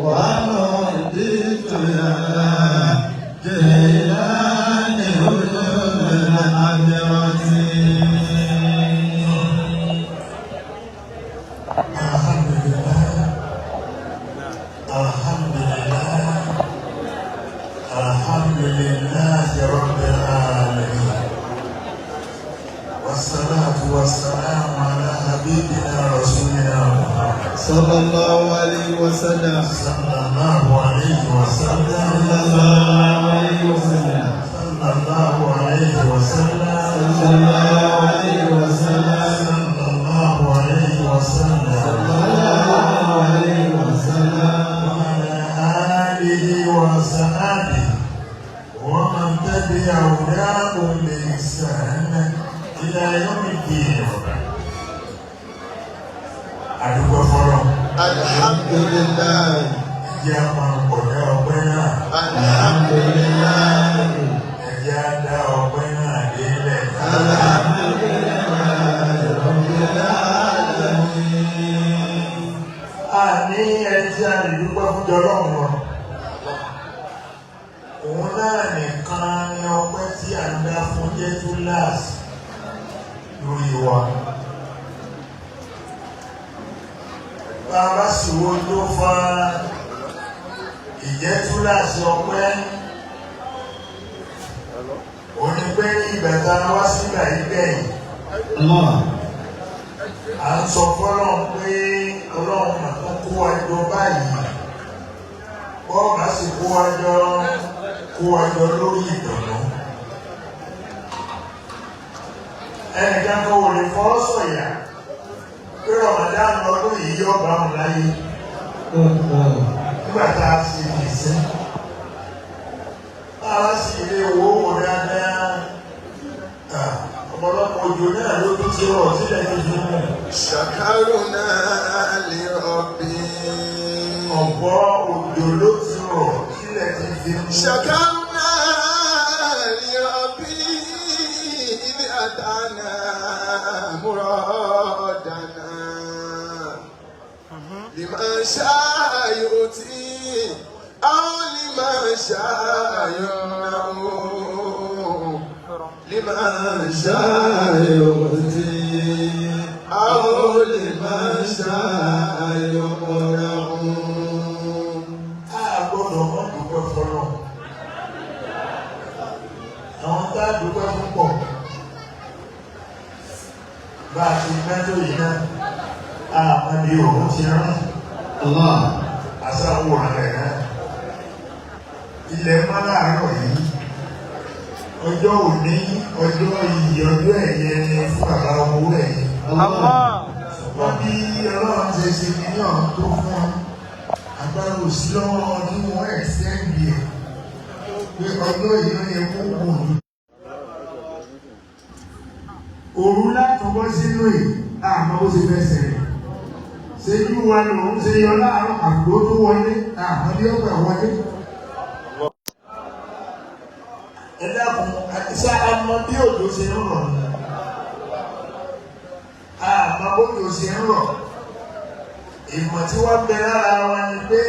ونوديت يا جيلان هجوم العذرة. الحمد لله الحمد لله الحمد لله رب العالمين، والصلاة والسلام على حبيبنا رسولنا محمد صلى الله عليه وسلم صلى الله عليه وسلم صلى الله عليه وسلم صلى الله عليه وسلم صلى الله عليه وسلم صلى الله عليه وسلم صلى الله عليه وسلم وعلى آله وصحبه ومن تبع هداهم بإحسان إلى يوم الدين. Adúgbò fọlọ́. Alhamdulilayi. Ẹjẹ́ a máa kọ̀dá ọpẹ́ náà. Alhamdulilayi. Ẹjẹ́ a dá ọpẹ́ náà délẹ̀. Alhamdulilayi. A ní ẹjẹ́ a lè dúpẹ́ fún jọlọ́run wọn. Òun náà nìkan ni ọpẹ́ tí a ń dá fún jẹ́ túláàsì lórí wa. Bàbá sì wo tó fa ìjẹ́ túláàsì ọpẹ́. Òní pé ìgbẹ̀ta wá sígbà ìgbẹ̀yìn. À ń sọ fọ́lọ́run pé Ọlọ́run mà tó kó wa jọ báyìí. Bọ́ọ̀bá sì kó wa jọ lórí ìdùnnú. Ẹnìkan kan wò lè fọ́ sọ̀yà pé Ramadan ọdún yìí yóò bá wọn láyé nígbà tá a sì lè sí. Báwa sì lè wò ó wò dáadáa. Ọ̀pọ̀lọpọ̀ òjò náà ló tún ti rọ̀ sílẹ̀ ní ìlú náà. Ṣàkárùnà lè rọ̀bì. Ọ̀pọ̀ òjò ló ti rọ̀ sílẹ̀ ní ìlú náà. Ṣàkárùnà lè rọ̀bì. Ibi àdáná múrọ̀dánà. Liman sha'a yu'ti, aw liman sha'a yumna'u. Liman sha'a yu'ti, aw liman sha'a yumna'u. A gbọ́dọ̀ mọ́ dúpẹ́ fọlọ́. Àwọn tá a dúpẹ́ fún pọ̀. Bá a ti mẹ́tò yìí náà, àmọ́ bí òun ti rán. Àṣàwò rẹ̀ náà. Ilẹ̀ mọ́ láàárọ̀ yìí. Ọjọ́ òní, ọjọ́ iyì, ọjọ́ ẹ̀yẹ ni fún bàbá owó ẹ̀yẹ. Ṣùgbọ́n bí Ọlọ́run ṣe ṣe ní ọ̀hún tó fún ọ, agbára òsì lọ́wọ́ ọdún wọn ẹ̀sẹ̀ǹdì ẹ̀. Pé ọjọ́ yìí ló yẹ kó kù ní. Òru látọwọ́ sínú ẹ̀, àmọ́ ó ṣe fẹ́ sẹ̀rẹ̀. Ṣé yí wa ni òun ṣe yọ láàárọ̀ àgbo tó wọlé, àmọ́ bí ó gbà wọlé. Ẹ dákun, àtisá àmọ́ bí òjò ṣe ń rọ̀ ni. Àmọ́ bójò ṣe ń rọ̀. Ìmọ̀ tí wọ́n bẹ lára wa ni pé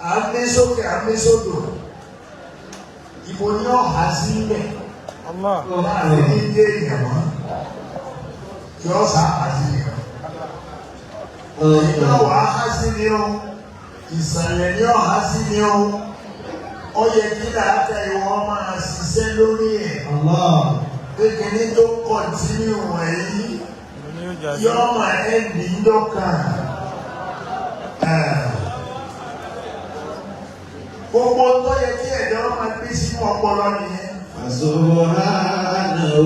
à ń mí sókè, à ń mí sódò. Ibo ni ọ̀há sí ilẹ̀. Láàrin ní ilé ìyàmọ́. Kí ọ sá àti ìyàmọ́. Ìgbà wà á sí ni ó. Ìsàlẹ̀ ni ọ̀há sí ni ó. Ó yẹ kí làákà ìwọ̀n máa ṣiṣẹ́ lórí ẹ̀. Pé kìíní tó kọ̀ntínú wọ̀nyí. Yọ́mọ ẹ̀dì ńdọ́kàn. Gbogbo tó yẹ kí ẹ̀dá máa gbé sínú ọpọlọ nìyẹn. Subhanahu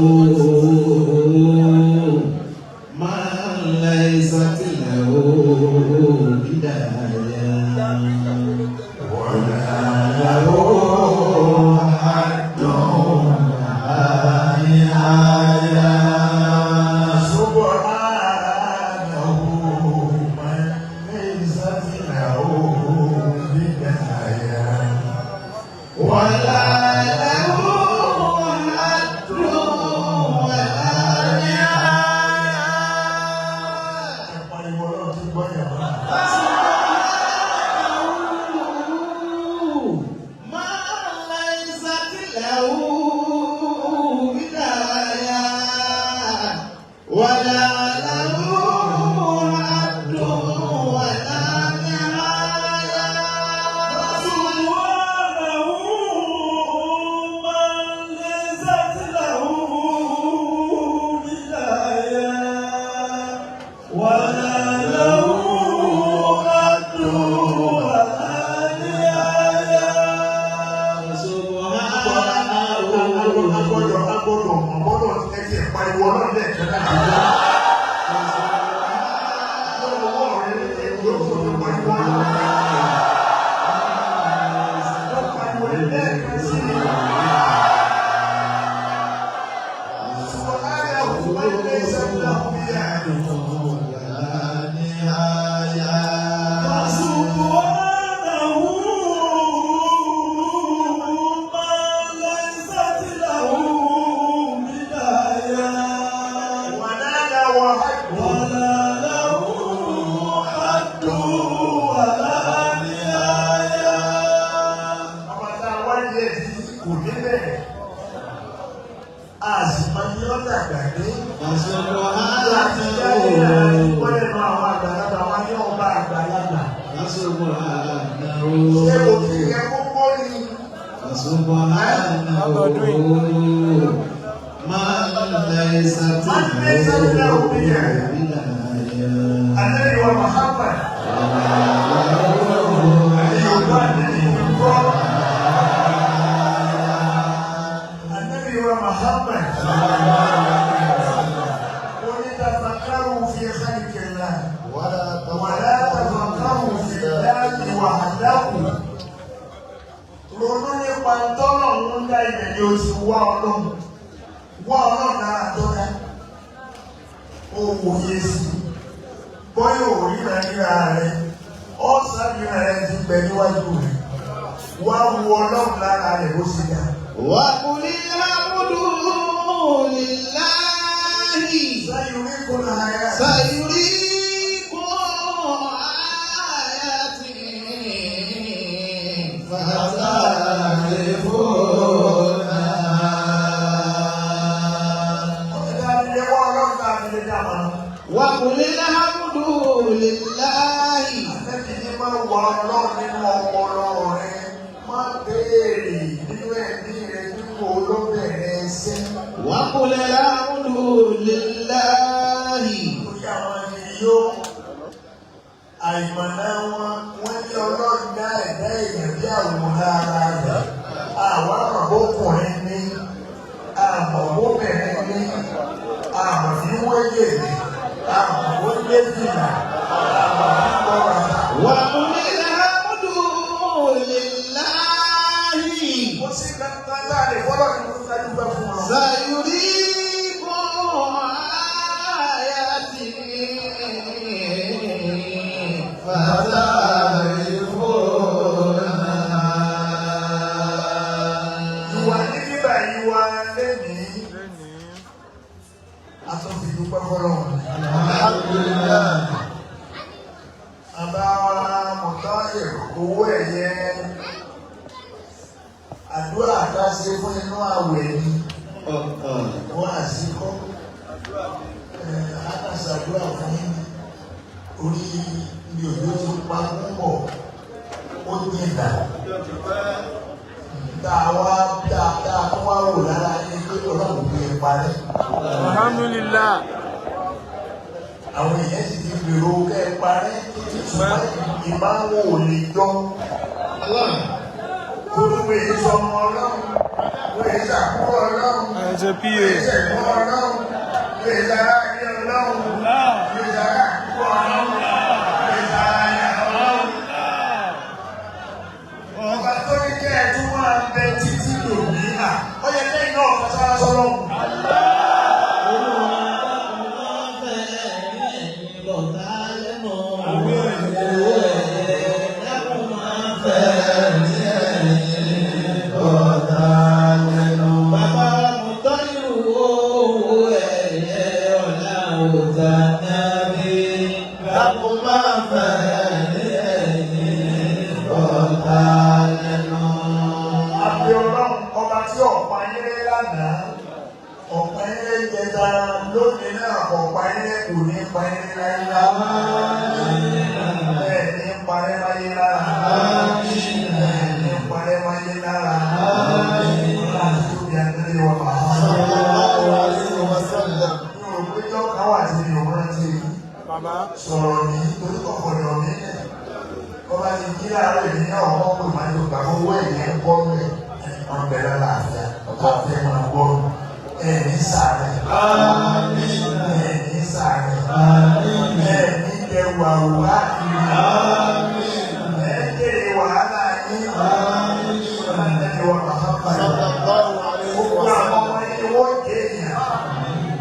man laysa lahu bidayah wa la lahu haddun gbọ́ yàrá. dákun máa fẹ́ ní ẹ̀yìn ọ̀tá lẹ́nu. Àbí ọlọ́run ọba tí ọ̀pá ayẹyẹ lánàá, ọ̀pá ayẹyẹ jẹta lónìí náà, ọ̀pá ayẹyẹ kò ní pa ayẹyẹ láyé lára. Bẹ́ẹ̀ ní parẹ́ láyé lára. Bẹ́ẹ̀ ní parẹ́ láyé lára. Láti tóbi àgbẹ̀lẹ̀ wà máa. Mi ò pé jọ́ káwà tí mi ò rántí sọ̀rọ̀ ní torí kọ̀kọ̀dọ̀ mi lẹ̀. Ọba ti kí láàárọ̀ èmi náà ọkọ̀ pè máa ń lo gbàgbọ́ owó ẹ̀yẹ ń bọ́ mẹ́. Wọ́n bẹ̀rẹ̀ láàfíà, ọ̀tá fẹ́ máa gbọ́ ẹ̀mí sàárẹ̀. Ẹ̀mí sàárẹ̀. Ẹ̀mí ẹrù àwòrá kiri. Ẹ̀ẹ́dẹ̀rẹ̀ wàhálà yín. Ẹ̀ẹ́dẹ̀rẹ̀ wà bàbá yìí. Gbogbo àwọn ọmọ yìí wọ́n jẹ́ èèyàn.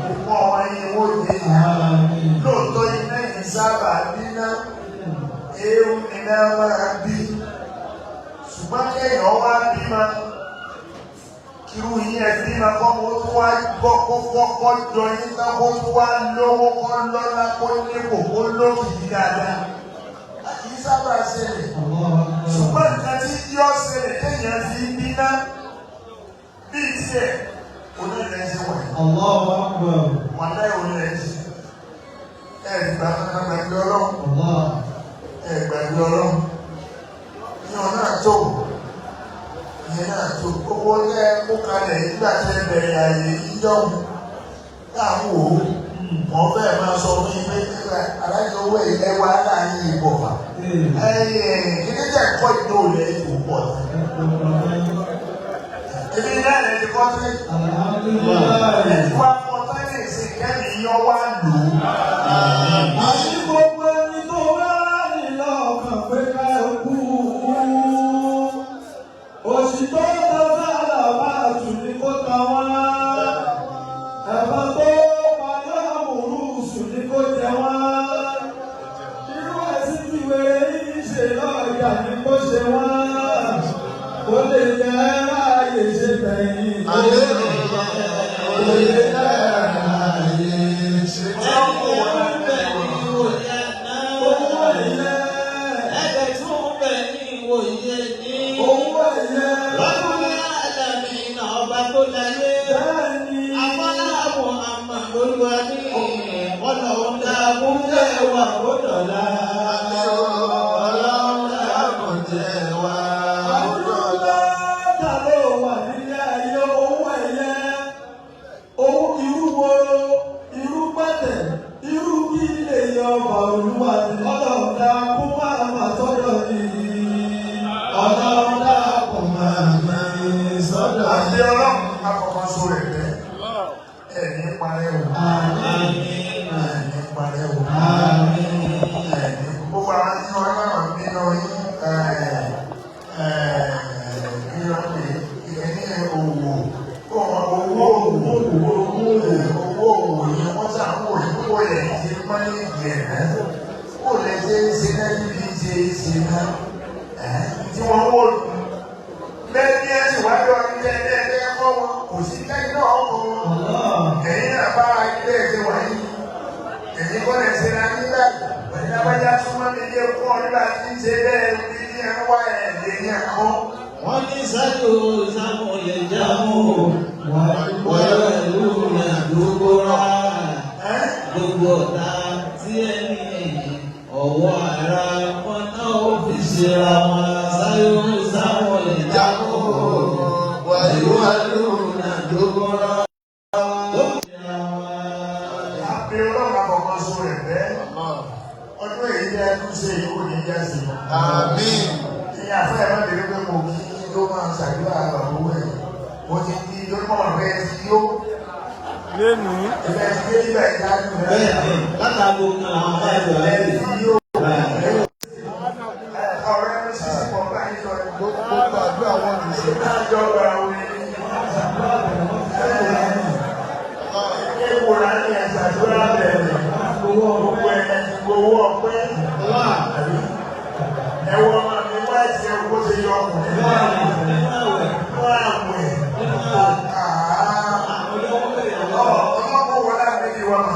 Gbogbo ọmọ yìí wọ́n jẹ́ èèyàn. Lóòótọ́ iná yìí sábà níná. Ewu iná máa bí. Ṣùgbọ́n kéèyàn wá bímọ. Irú yín ẹbí máa kọ́ mo tún wá gbọ́ kó jọ yín ká kó tún wá lówó kó lọ́lá kó nípò kó lókìkí dáadáa. Kì í sábà ṣẹlẹ̀. Ṣùgbọ́n nǹkan tí yọ ṣẹlẹ̀ kéèyàn fi bíná bíi tiẹ̀ onílẹ̀ ṣe wà. Wọ́n dá onílẹ̀ ṣe. Ẹ̀ẹ́dìgbà kankan gbàgbé ọlọ́run. Ẹ̀gbàgbé ọlọ́run. Ìyọ̀n náà tó. Ìyẹn náà tó gbogbo ẹ kó kalẹ̀ nígbà tí ẹ bẹ̀rẹ̀ àyè ìjọ́hun táwọn wò ó wọ́n bẹ́ẹ̀ máa sọ fún yín pé aláìsọ owó ẹwà láàyè ìbọ̀ fà. Kíní jẹ́ ẹ̀kọ́ ìdó olè ìbò pọ̀ sí. Èmi náà lè ti kọ́ sí. Ẹ̀tí wá fọ́ tẹ́lẹ̀ sí kẹ́mi yọ wá lò ó. Àti gbogbo ẹni tó bá nílò ọkàn pé ká kú. Òṣì tó tọ́ sára máa tù ní kó ta wá. Ẹ̀fọn tó paná àmúrúsù ní kó jẹ wá. Irú ẹ̀sìn tí wèrè yìí ṣe lọ́ọ̀yà ní kó ṣe wá. Ó lè jẹ́ ráàyè ṣe bẹ̀yìn. Ó lè jẹ́ ráàyè ṣe bẹ̀yìn.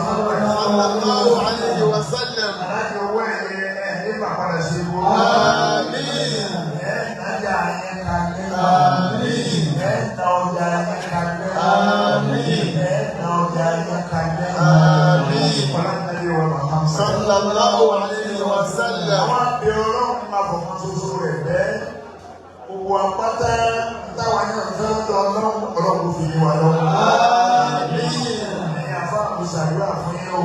Sallallahu alaihi wasallam. sallallahu alayhi wa sallam. Àwọn àbí ọlọ́run máa bọ̀ kan ṣoṣo rẹ̀ bẹ́ẹ̀. Gbogbo apáta táwa náà fẹ́ lọ ọlọ́run fi yí wa lọ́wọ́. Ẹ̀yin afá mi ṣàdúrà fún yín o.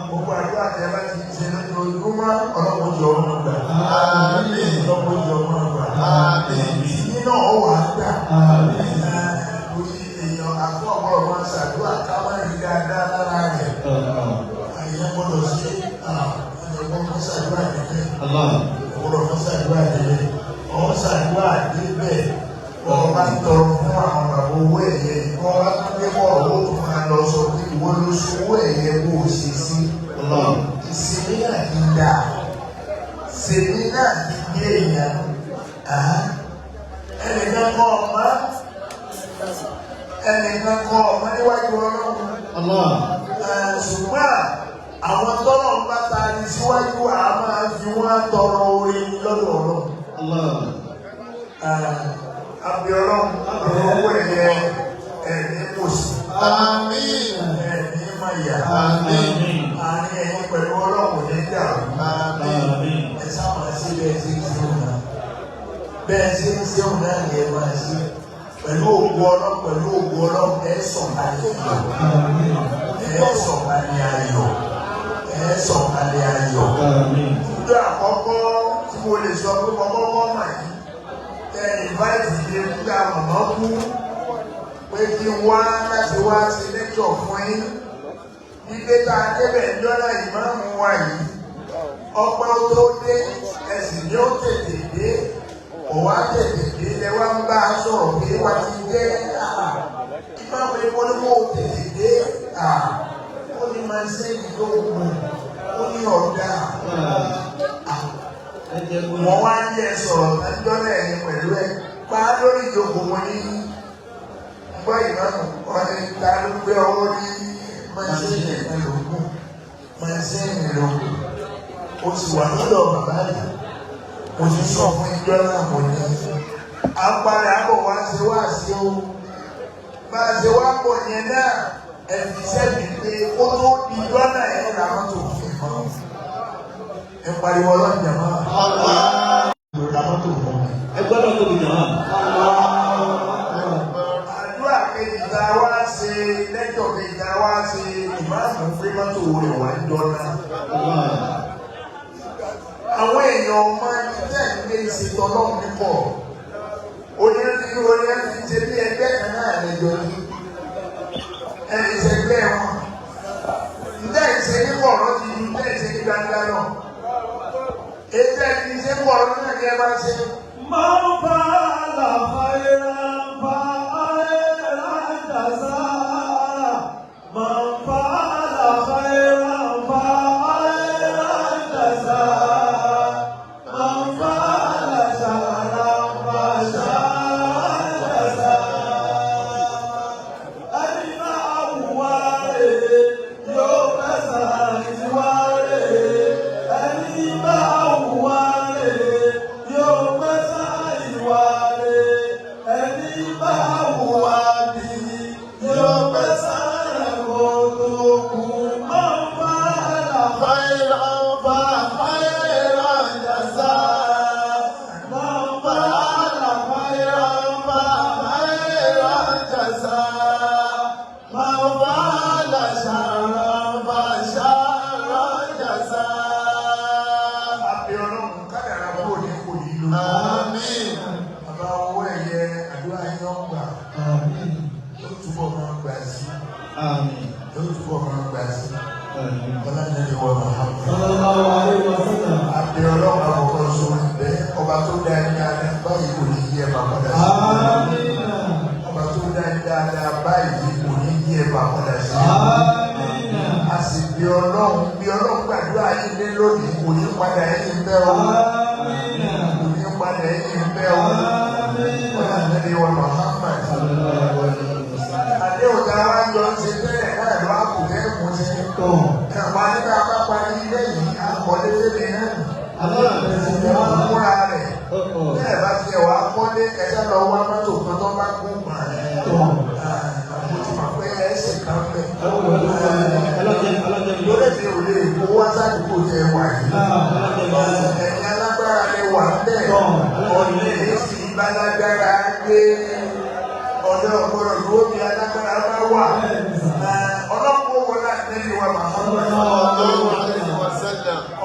Gbogbo àdúrà tẹ́ bá ti ṣe lójoojúmọ́ ọlọ́run jọ ọmọ gbà. Ọlọ́run jọ ọmọ gbà. Ìyí náà ó wà á gbà. Orí èèyàn àfọ́ ọ̀gbọ́n ọmọ ṣàdúrà káwọn rí dáadáa lára rẹ̀. Àyẹ̀ gbọ́dọ̀ ṣe ọmọ ṣàdúrà nílẹ̀. Ọmọ ṣàdúrà nílẹ̀. Ọmọ ṣàdúrà níbẹ̀. Wọ́n bá ń tọrọ fún àwọn bàbá owó ẹ̀yẹ. Wọ́n bá tún dé bọ̀ owó tó máa lọ sọ pé ìwọ ló ṣe owó ẹ̀yẹ bó o ṣe sí. Ìsinmi náà ti ń dà. Ìsinmi náà ti gbé èèyàn. Ẹnìkan kọ́ ọmọ. Ẹnìkan kọ́ ọmọ níwájú ọlọ́run. Ṣùgbọ́n àwọn tọ́lọ̀ ń bá ta ní síwájú àá máa fi wọ́n tọrọ orin lọ́dọ̀ ọlọ́run. Abíọ́lọ́run owó ẹ̀yẹ ẹ̀ní pòsì. Àmín. Ẹ̀ní máyà. Àmín. Àárín ẹ̀yìn pẹ̀lú ọlọ́run ní dàrú. Àmín. Ẹ sábà sí bẹ́ẹ̀ sí ń ṣeun náà. Bẹ́ẹ̀ sí ń ṣeun náà ni ẹ máa ṣe. Pẹ̀lú ògùn ọlọ́run ẹ sọ̀kalẹ̀ ayọ̀. Ẹ sọ̀kalẹ̀ ayọ̀. Ẹ sọ̀kalẹ̀ ayọ̀. Ìjọ àkọ́kọ́ tí mo lè sọ pé kọ́kọ́ mà yìí. Invite the nígbà màmá kú pé kí wá láti wá sí lẹ́kṣọ̀ fún yín. Nígbé tá a débẹ̀ lọ́nà ìmáàmù wa yìí, ọpẹ́ tó dé ẹ̀sìn ni ó tètè dé, ọ̀wá tètè dé lẹ wá ń bá a sọ̀rọ̀ pé wá ti dé ìmáàmù ẹ̀kọ́ ni wọ́n tètè dé ó ní máa ṣe ìdókòwò ó ní ọ̀dà. Wọ́n wá ń yẹ sọ̀rọ̀ lọ́jọ́ náà ẹni pẹ̀lú ẹ̀ pa lórí ìjókòó wọn ní gbọ́ ìmáàmù ọ̀rẹ́ ta ló gbé ọwọ́ ní máṣíìnì ìlòkùn máṣíìnì ìlòkùn. O sì wà lọ́dọ̀ bàbá rẹ̀ o sì sọ fún ìjọ náà mo ní. Apárí àbọ̀ wá ṣe wá sí o. Bá a ṣe wá pọ̀ yẹn náà ẹ̀fí sẹ́mi pé ó tó di ìjọ náà ẹ̀ làwọn tó fi mọ́. Ẹ pariwo ọlọ́jà máa. Ẹ gbọ́dọ̀ tóbi jàmá. Àdúrà kejì tá a wá ṣe lẹ́jọ́ kejì tá a wá ṣe ìmáàmù fún mọ́tò rẹ̀ wá ń dọ́nà. Àwọn èèyàn máa ń tẹ̀ ní ìṣètò ọlọ́run nípọ̀. Onírúurú ti ṣe bí ẹgbẹ́ kan náà lẹ́jọ́ ní. Ẹni ìṣẹ́gbẹ́ wọn. Ǹjẹ́ ìṣe nípọ̀ ọ̀rọ̀ ti ju ǹjẹ́ ìṣe ní gbangba náà? Ètò ẹni ṣe pọ̀ ọ̀rọ̀ náà ni ẹ máa ṣe. Máa ń bá àlàfáà bá àìrà jàzá. Máa ń bá àlàfáà bá àìrà jàzá. Máa ń bá àlàṣàrà bá ṣàjàzá. Ẹni máa wùwá rẹ̀ yóò fẹsẹ̀ ìwà rẹ̀. Ẹni máa wùwá rẹ̀ yóò fẹsẹ̀ ìwà rẹ̀. Ẹni máa wùwá bí yóò fẹsẹ̀ ìwòlòkù. Máa ń bá àlàfáà bá àìrà jàzá. Máa ń bá àlàfáà bá àìrà jàzá. Máa ń bá àlàṣàrà bá ṣàjàzá. Abíọ́lọ́run kádàrá kúrò ní kò yí lò. Àmín. Bàbá owó ẹ̀yẹ àdúrà yín ọgbà. Yóò túbọ̀ máa gbà sí. Àmín. Yóò túbọ̀ máa gbà sí. Ọlọ́dún wọ Màhámù. Sallallahu alaihi wasallam. Abíọ́lọ́run àkọ́kọ́ sórí bẹ́ẹ̀. Ọba tó dá ẹni dáadáa báyìí kò ní yí ẹ̀ bá padà sí. Àmín. Ọba tó dá ẹni dáadáa báyìí kò ní yí ẹ̀ bá padà sí. Àmín. A sì bí Ọlọ́run gbàdúrà yín lé lónìí kò ní padà ẹ̀yìn bẹ́ẹ̀ o. Àmín. Kò ní padà ẹ̀yìn bẹ́ẹ̀ o. Ọlọ́dún wọ Màhámù. Àdéhùn tá a wá jọ ń ṣe bẹ́ẹ̀ náà ló á kù bẹ́ẹ̀ mú ṣe. Ẹ̀pá nígbà pápá ní ilé yìí, akọ̀lé lébè náà. Ìyẹn wọn múra rẹ̀. Bẹ́ẹ̀ bá tiẹ̀ wá kọ́lé ẹ̀ṣẹ́ lọ wá mọ́tò kan tó bá kún gbà. Mo ti mọ̀ pé ẹ̀ ṣe kan bẹ̀. Lórí ti rò lè kó wá sádùúgbò tẹ wà yìí. Ẹ̀yin alágbára lè wà bẹ́ẹ̀. Ọ̀nà èsì ìbálágbára gbé ọ̀dọ́ ọ̀gbọ́dọ̀ ló bí alágbára bá wà. Ọlọ́pàá wọlé àtẹ́lẹ̀ wa màmá.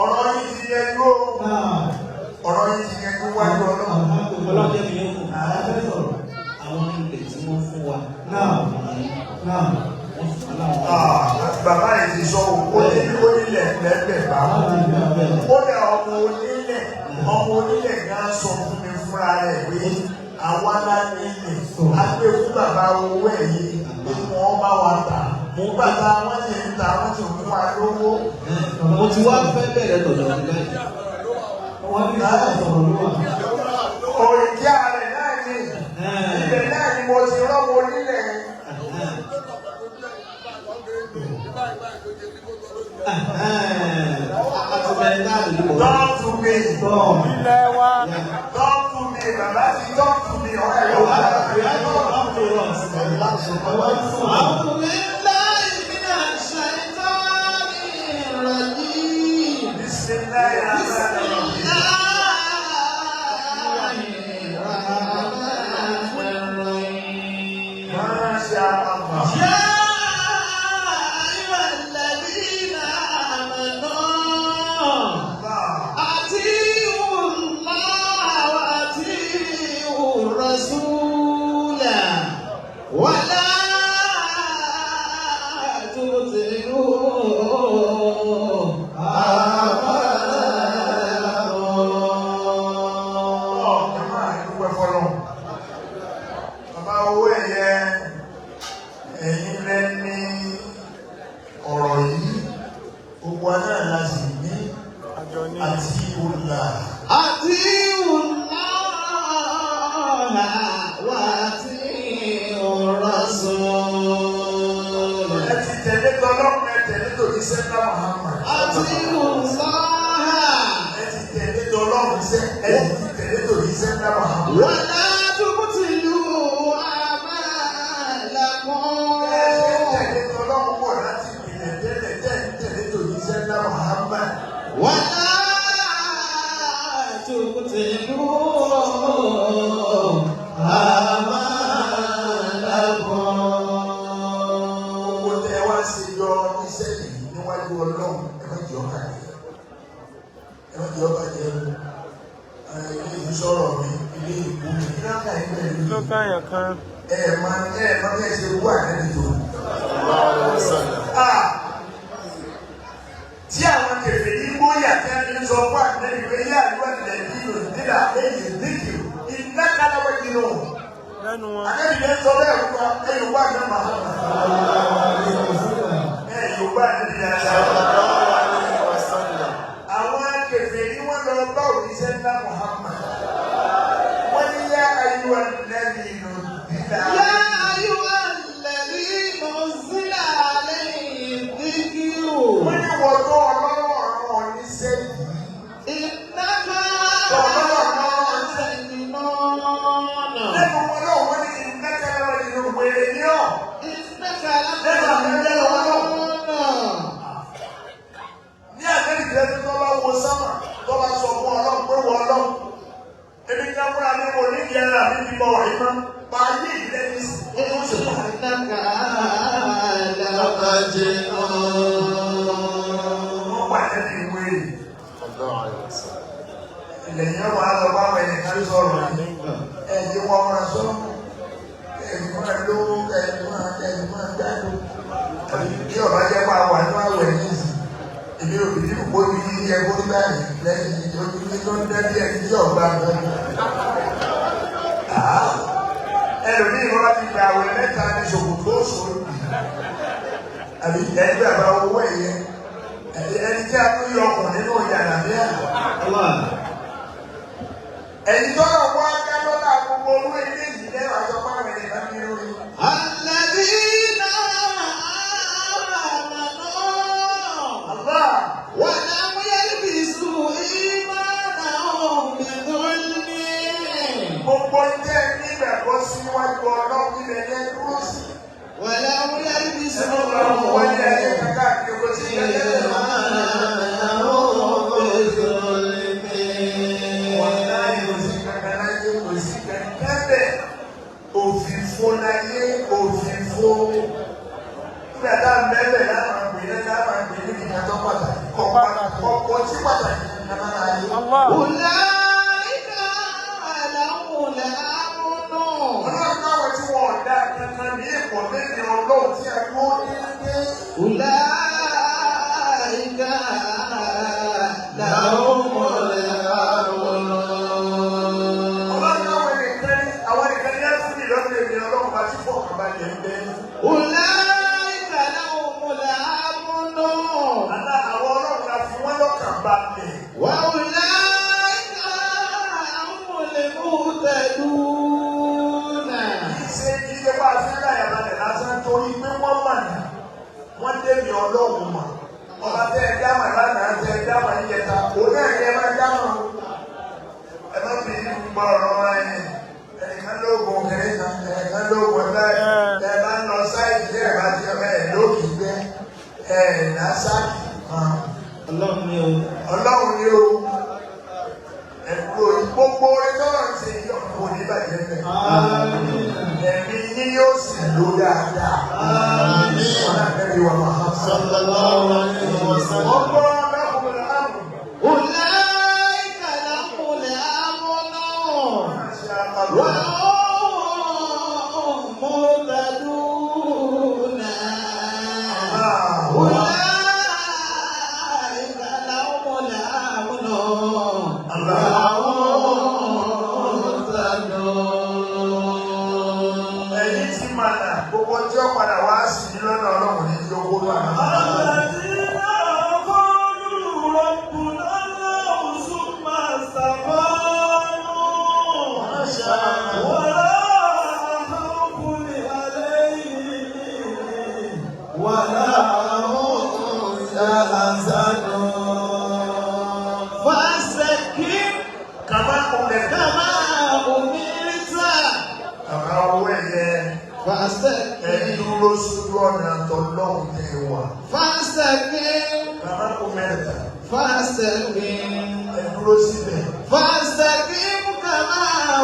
Ọ̀rọ̀ yìí ti yẹ kó. Ọ̀rọ̀ yìí ti yẹ kó wájú ọlọ́run. Ọlọ́jẹ́ mi yóò kù. Àwọn ilẹ̀ tí wọ́n fún wa. Bàbá yìí ti sọ onílẹ̀ lẹ́gbẹ̀ẹ́ bá. Ó dẹ ọmọ onílẹ̀ gan sọ fún mi fúnra rẹ̀ pé àwa la ní ilẹ̀. A gbé fún bàbá owó ẹ̀yìn pé wọ́n bá wa tà. Mo bàbá wọn ti ń ta wọ́n ti fún wa lówó. Mo ti wá fẹ́ bẹ̀rẹ̀ tọ̀dọ̀ ní báyìí. Wọ́n ní láti sọ̀rọ̀ lówà. Òrìkí ààrẹ náà ni ibẹ̀ náà ni mo ti rọ́mọ onílẹ̀. Talk to me. Talk to me. Bàbá ti talk to me. Ọ̀rẹ́ yóò wá. Tí àwọn kẹfẹ́ ní gbóyà tẹ́lẹ̀ ní sọ fún àtẹ́lẹ̀ ìwé yá àdúrà nílẹ̀ nínú nílà lẹ́yìn níkì iná kálábọ̀ jìnnà. Àtẹ́lẹ̀ ní sọ bẹ́ẹ̀ fún wa ẹ̀yìn wà ní màá. Ẹ̀yìn wà ní ìyàrá. Àwọn kẹfẹ́ ní wọ́n lọ bá òṣìṣẹ́ ńlá Muhammad. Wọ́n ní yá ayúwa lẹ́yìn inú nílà. Yá ayúwa lẹ́yìn inú sílà lẹ́yìn díkìrù. Wọ́n ní wọ́n tó ọlọ́rọ̀ ọ̀rọ̀ oníṣẹ́ yìí. Ìnáka ọlọ́rọ̀ sẹ́yìn náà. Lẹ́nu wọn náà wọ́n ní ìnáka lọ́wọ́ nínú wèrè ní ọ̀. Ìnáka Lẹ́nu àtẹ́lẹ́ wọn náà. náà. Ní àtẹ́lẹ́ tó bá wo sámà tó bá sọ fún ọlọ́run pé wọ́n ọlọ́run. Ebi ká múra ní mo ní ìyẹn rà níbi bọ̀ wáyé mọ́. Máa yé ìlẹ́ni sí. Ìnáka làbàjẹ́ náà. Lẹ́yìn àwọn àlọ́bá àwọn ẹnìkan sọ̀rọ̀ ẹ̀yìn wọn máa sọ ẹ̀yìn máa lówó ẹ̀yìn máa gbádùn bí ọba jẹ́ máa wà ní àwẹ̀ ní ìsìn èmi ò bí ìbò ní ẹgbẹ́ oníbàyìn lẹ́yìn ojú ní tó ń dẹ́bí ẹni tí ọba gbọ́dọ̀. Ẹlòmíì wọn ti gba àwẹ̀ mẹ́ta ní ṣòkòtò òṣòro àbí ẹgbẹ́ àbá owó ẹ̀yẹ ẹni tí a tún yọ ọkùnrin nínú yàrá mìíràn. Ẹni tó lọ wọ ajá lọ́la gbogbo orú ilé yìí lẹ́wọ̀ àjọpọ̀ àwọn ènìyàn ní lórí. Àlàdínà àmàlà Allah. wà láwọn yẹ́rìbì sùn ìmọ̀nà òmìnirní. Gbogbo jẹ́ nígbàgbọ́ síwájú ọlọ́run ilẹ̀ yẹn dúró sí. Wà láwọn yẹ́rìbì sùn Ẹnu ọ̀rọ̀ wọ́n ní ayé kankan kí o ti yẹ lẹ́yìn. gbọ́ ọ̀rọ̀ wáyé ẹnìkan lóògùn kẹrẹ kan ẹnìkan lóògùn ẹgbẹ́ ẹ bá ń lọ sáìtì tí ẹ bá ti ọmọ ẹ lókì gbẹ ẹ lásàkì kan. Ọlọ́run ni o. Ọlọ́run ni o. Ẹ̀kọ́ gbogbo orin tọ́lọ̀ ń ṣe yí ọ̀pọ̀ oníbàjẹ́ bẹ̀. Ẹ̀mí ní yóò sì lò dáadáa. Wọ́n á bẹ̀rẹ̀ wà máa sọ. Sallallahu alaihi wasallam. Ọgbọ́n ọlọ́kùnrin àmì. Ulaika lahumul amnu wa hum muhtaduna. Ulaika lahumul amnu wa hum muhtadun. Ẹ̀yin ti mànà gbogbo tí ó padà wá sí ní lọ́nà ọlọ́run ní tí ó kó lọ àná. Ẹni dúró sójú ọ̀nà tọ́lọ́hùn tẹ̀ wá. Fastaqim. Bàbá kò mẹ́ta. Fastaqim. Ẹ dúró síbẹ̀. Fastaqim kama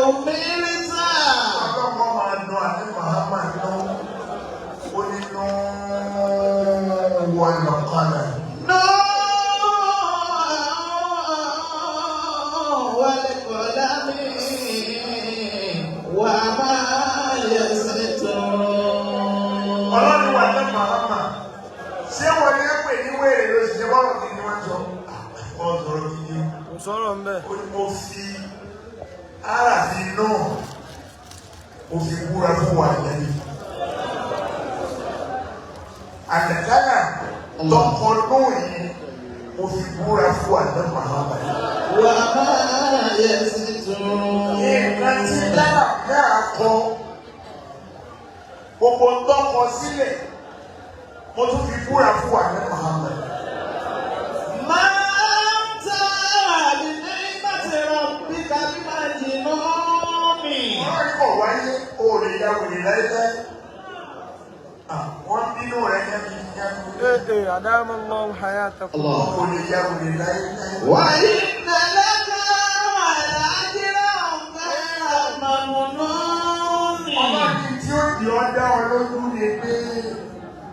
umirta. Ọlọ́kọ̀ máa dùn àti Muhammad lọ. Ó ní nù wọ́n lọ́kànlá. Wal qalami wa ma yasturun. Ọlọ́run wà ní Muhammad. Ṣé wọ́n ní pè ní wéèrè ló ṣe bọ́ọ̀lù kí ni wọ́n jọ? Wọ́n sọ̀rọ̀ gidi. Kò sọ̀rọ̀ ń bẹ̀. Ó ní mo fi aráàfin náà mo fi búra fún wa lẹ́nu. Àtẹ̀kálà tọkọ lóyìn mo fi búra fún wa lẹ́nu Muhammad. Wa ma yasturun. Nǹkan tí dára náà kọ gbogbo tọkọ sílẹ̀ mo tún fi búra fún wa lẹ́nu Muhammad. Wọ́n kọ̀ wáyé òòrè ìyàwòrè láíláí. Wọ́n bínú rẹ̀ yẹ́mi. Adamallahu hayatakum. Òòrè ìyàwòrè láíláí. Wa inna laka la'ajran ghayra mamnun. Ọba ní tí ó di ọjà ọlójú ni pé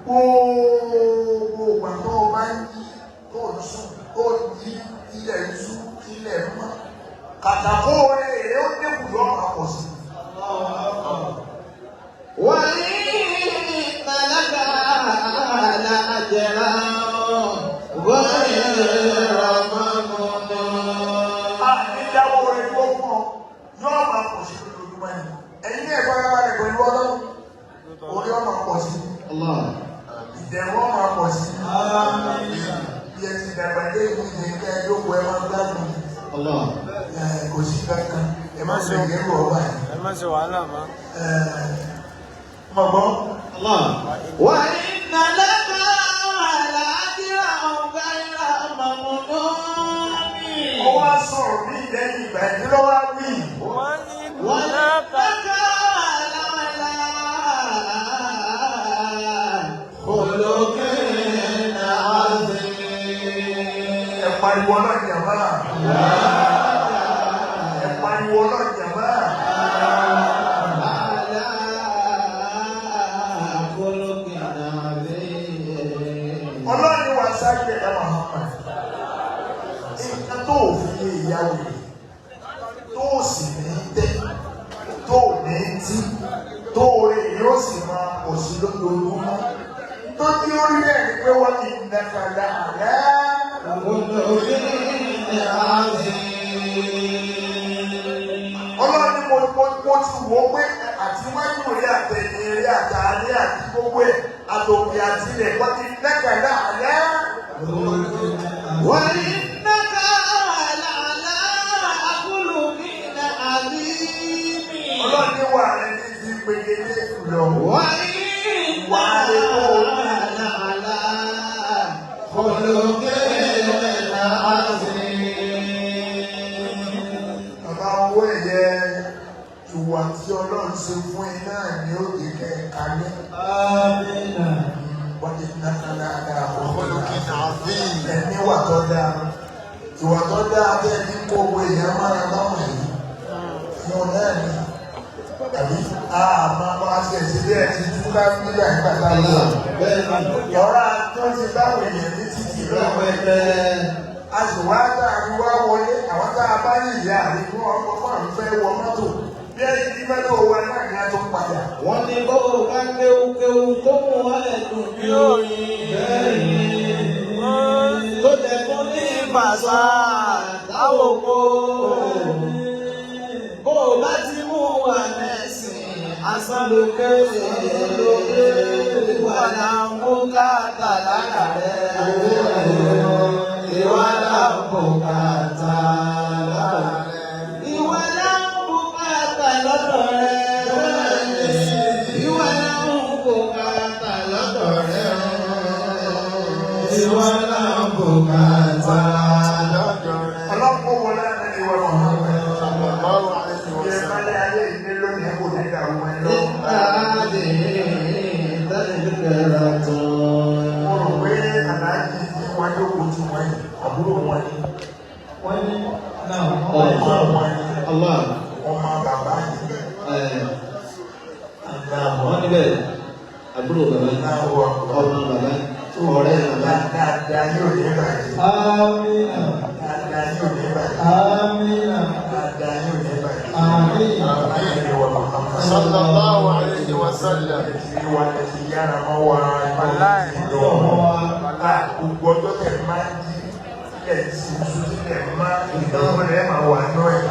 gbogbo ìgbà tó o bá ń yí tó ń sùn tó ń yí ilẹ̀ ń sùn ilẹ̀ ń mọ́. Kàkà kó o rẹ̀ èrè ó dẹ́kun lọ́ọ́ máa pọ̀ sí. Wa inna laka la'ajran ghayra mamnun. Ìjáwó rẹ̀ tó fún ọ yóò máa pọ̀ sí lójoojúmọ́ ni. Ẹ̀yin ní ẹ̀fọ́ ara rẹ̀ pẹ̀lú ọlọ́run. Orí ọmọ pọ̀ sí. Ìdẹ̀rù ọmọ pọ̀ sí. Bí ẹ ti dàgbà dé ìlú ìdẹ̀kẹ́ ẹ̀dógún ẹ máa gbádùn. Kò sí kankan. Ẹ má ṣe ìgbéró ọba yìí. Ẹ má ṣe wàhálà mọ́. Mọ̀gbọ́n. Wa inna laka la'ajran ghayra mamnun. Ó wá sọ̀rọ̀ bí ìlẹ́yìn ìgbà ẹ̀dí lọ́wọ́ wí. Wa innaka la'ala khuluqin 'azim. Ẹ pariwo náà jàmbá. Ẹ pariwo náà jàmbá. Ọlọ́run wà sáyé ẹ̀ Muhammad. Nǹkan tó òfin lè yáwó rẹ̀, tó sì ní tẹ́, tó ní tí, tó rẹ̀ yóò sì máa pọ̀ sí lójoojúmọ́. Tó tí ó rí ẹ̀ ní pé wọ́n ti dàkàdà àlẹ́. Ọlọ́run ni mo ti wò ó pé àti wájú rí àtẹ̀yìn rí àtàlẹ́ àti gbogbo ẹ̀ àtòkè àti ilẹ̀ wọ́n ti dàkàdà àlẹ́. Wa innaka la'ala khuluqin 'azim. Ọlọ́run ní wà rẹ̀ ní ti gbẹgẹdẹ lọ. Wa innaka la'ala khuluqin 'azim. Bàbá owó ẹ̀yẹ ń ṣe fún ẹ náà ni ó di kẹ́ kalẹ̀. Amina. Wọ́n ti ná kálá dáa fún Olùkí náà bí. ẹni wà tó dáa. Ìwà tó dáa bẹ́ẹ̀ ní gbogbo èèyàn máa lọ́wọ́ yìí. Mo náà ní. Tàbí àmọ́ wá sí ẹ̀sìn bí ẹ̀ ti túká nígbà nígbà tá a lọ. Ọ̀rá tó ti báwo èèyàn ní títì lọ́wọ́. A sì wá tá a fi wá wọlé àwọn tá a bá ní ìyá àdínkù ọkọ̀ fún àwọn fẹ́ wọ mọ́tò. Bí ẹni tí mẹ́tò wa náà ní a tó padà. Wọ́n ní bó bá kéwúkéwú tó mú wálẹ̀ dùn bí oyin. Tó jẹ tó ní ìbàṣà táwọn kó. Bó bá ti mú wa mẹ́sìn, asán ló kéré lókè. Ìwà náà mú káàtà lára rẹ̀. Ìwà náà mú káàtà lára rẹ̀. Ìwà náà mú káàtà lọ́dọ̀ rẹ̀. Ìwà náà mú káàtà lọ́dọ̀ rẹ̀. Ìwà náà mú káàtà lọ́dọ̀ rẹ̀. Ọlọ́pọ̀ wọlé ẹni wọ́n mọ̀ ọ́n. Ìyẹn máa lé ayé ìdílé lónìí kò ní ìdàrú wọn lọ. Mo rò pé àlàájì tí wọ́n jókòó tí wọ́n yìí, àbúrò wọn ni. Wọ́n ní náà Ọmọ wọn ni. Allah. Ọmọ bàbá yìí. Wọ́n níbẹ̀ àbúrò bàbá Náà wọ ọmọ bàbá ọ̀rẹ́ bàbá. dáadáa yóò ní bàjẹ́. Amina. Dáadáa yóò ní bàjẹ́. Amina. Dáadáa yóò ní bàjẹ́. Amina. Àmín wa Muhammad. Sallallahu alayhi wa sallam. Ìwà ẹ̀sìn yára mọ́ wa ìbáraẹni lọ. Gbogbo ọjọ́ tẹ̀ máa ń di ẹ̀sìn oṣù tí tẹ̀ máa ìdánwò rẹ̀ máa wà náà ẹ̀.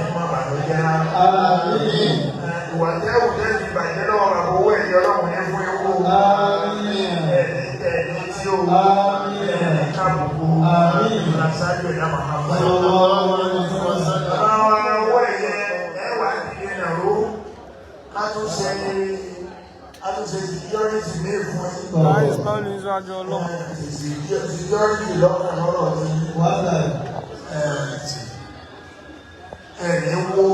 Ẹ̀ má bànújẹ́. Àmín. Ìwà tẹ́ òjẹ́ ti bàjẹ́ lọ́wọ́ bàbá owó ẹ̀yọ́ ọlọ́run ní fún ewu. Àmín. Ẹ̀ẹ́dì tí ó Àmín. kábùkù ìlàsájú ẹ̀dá Muhammad. Sallallahu alaihi wa sallam. Àwọn owó ẹ̀yẹ ẹ̀wà ìdílé náà ló látúnṣe security ní ìfún ẹ̀. Láì sọ́ọ̀lù ìṣáájú ọlọ́run. Security lọ́kàn lọ́rọ̀ ní Wàhálà. ẹ̀ẹ̀ni wo